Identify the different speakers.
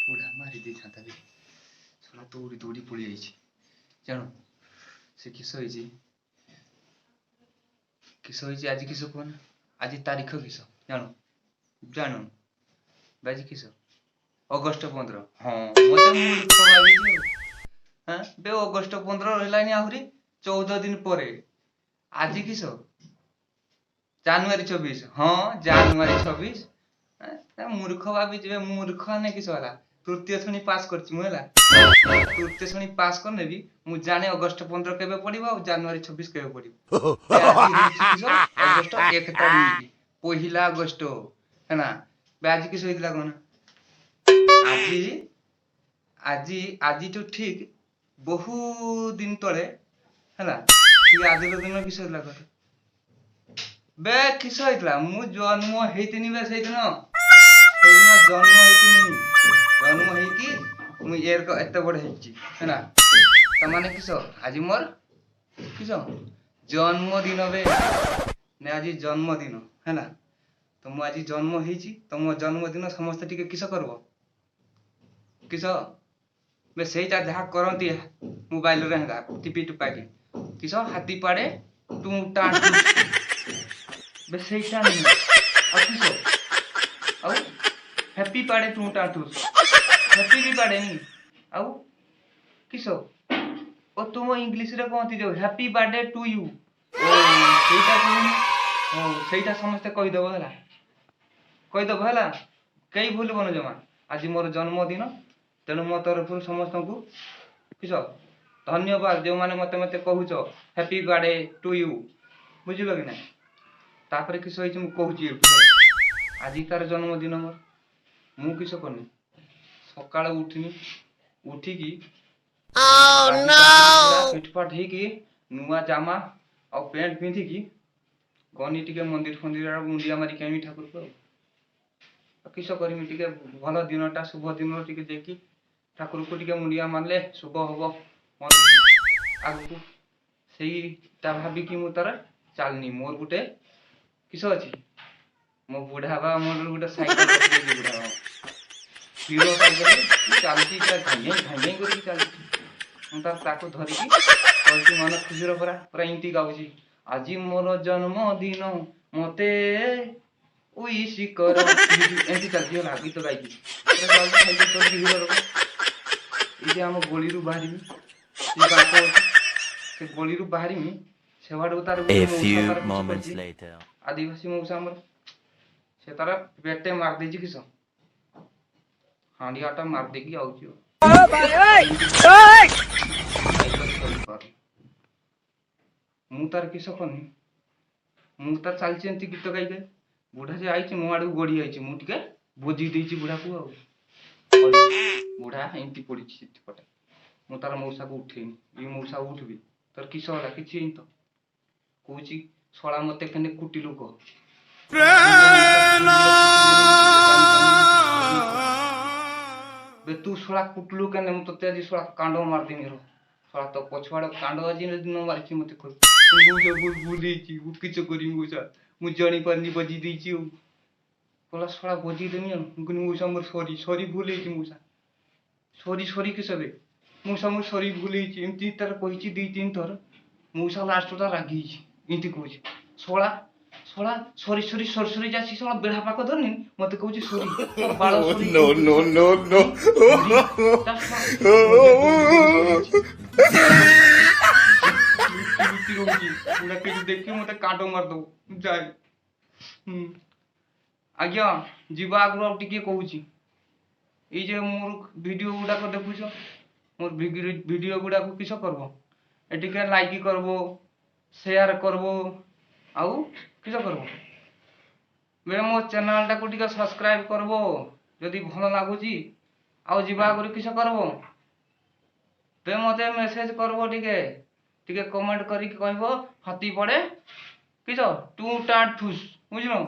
Speaker 1: बुढ़ा मारी दी था भी सोना दौड़ी दौड़ी पड़ी जाइए जान से किस आज किस कौन आज तारीख किस जान जान आज किस अगस्ट 15 हाँ मत मूर्ख भाई हाँ बे अगस्ट 15 रही आहरी 14 दिन पर आज किस January 26 हाँ January 26 मूर्ख भाभी मूर्ख ने किस वाला तृतीय श्रेणी पास करछि मु हला तृतीय श्रेणी पास करने भी मु जाने अगस्ट 15 केबे पड़िबो और January 26 केबे पड़िबो अगस्ट 1 तारीख पहिला अगस्ट है ना बे आज किस होइतला कोन आज आज तो ठीक बहु दिन तले हला ठीक आज दिन किस होइतला कोन बे किस होइतला मु जन्म हेतिनी बे सेदिन जन्म हेकी मु एयर को एते बड़ हेची है ना त माने किस आज मोर किस जन्मदिन बे ने आज जन्मदिन है ना तो मु आज जन्म हेची तो मो जन्मदिन समस्त टिके किस करबो किस बे सेटा जहा करंती मोबाइल रे हंगा टिपी टुपाकी किस हाथी पाड़े टू टा बे सेटा नहीं आ किस आउ हैप्पी पाड़े टू टा टू हैप्पी भी पाड़े नहीं आउ किस ओ तुम इंग्लिश रे कहती जो हैप्पी बर्थडे टू यू ओ सेटा कहूनी ओ सेटा समस्त कहि देबो हला कई भूल बन जमा आज मोर जन्मदिन तेणु मो तरफ समस्त को किस धन्यवाद जो माने मते मते कहूछ हैप्पी बर्थडे टू यू बुझिलो कि ना तापर किस होइछ मु कहूची आज तार जन्मदिन मोर मु किस करनी सकाळ उठनी उठिकी ओह नो फिटफाट हेकी नुआ जामा और पैंट पिंधिकी गनी टिके मंदिर फंदिर मुंडिया मारी केमी ठाकुर को किस करमी टिके भल दिनटा शुभ दिन टिके देखी ठाकुर को टिके मुंडिया मारले शुभ हबो आगु सेईटा भाबिकी मु तार चालनी मोर गुटे किस अछि मो बुढ़ा बा मोर गुटे साइकिल अछि बुढ़ा बा हीरो साइकिल चालती घाई करके चलती मु ताको धरिकी कहती मन खुशीर पूरा इंटी गाउची आज मोर जन्मदिन मते उइश कर एंटी चलती होला गीत गाइकी साइकिल चलती हीरो ये आम गोली रु बाहरी से गोली रु बाहरी सेवाडू तार आदिवासी मौसा हमर से तार पेटे मार देजी किस हांडियाटा मार देगी आउची मु तार किस करनी मु तार चलची एंती गीत गाई गाई बुढ़ा जे आईची मो आडू गोड़ी आईची मु टिके बोजी देची बुढ़ा को आ बुढ़ा एंती पड़ी पटे मु तार मौसा को उठेनी ये मौसा उठबी तर किस होला किछि तो कहूची सोळा मते कने कुटी लोक बे तू सोळा कुटलू कने मु तते आज सोळा कांडो मार देनी रो सोळा तो पछवाड़ कांडो आज दिन मारची मते को मु जो बुलीची उ किछ करी मु जणी परनी बजी देची कोला सोळा बजी देनी गुन मु समर सॉरी भूलेची मुसा सॉरी किसबे मु समर सॉरी भूलेची एमती तर कहिची दी तीन थर मुसा लास्ट ता रागीची इनती कहूची सोळा सॉरी जासी सोळा बेढ़ा पाक धरनी मते कहूची सॉरी बाळ सॉरी नो पूरा के देखि मते काटो मार दो जाय आज्ञा जीवा आगु टिके कहूची ई जे मोर वीडियो गुडा को देखुछ मोर वीडियो गुडा को किस करबो एटिके लाइक करबो शेयर करबो आउ किस करबो बे मो चैनल टा को टिके सब्सक्राइब करबो जदी भलो लागुची आउ जीवा आगु किस करबो बे मते मेसेज करबो टिके कमेंट करी कहबो हाथी पड़े किस टू टा ठुस बुझलो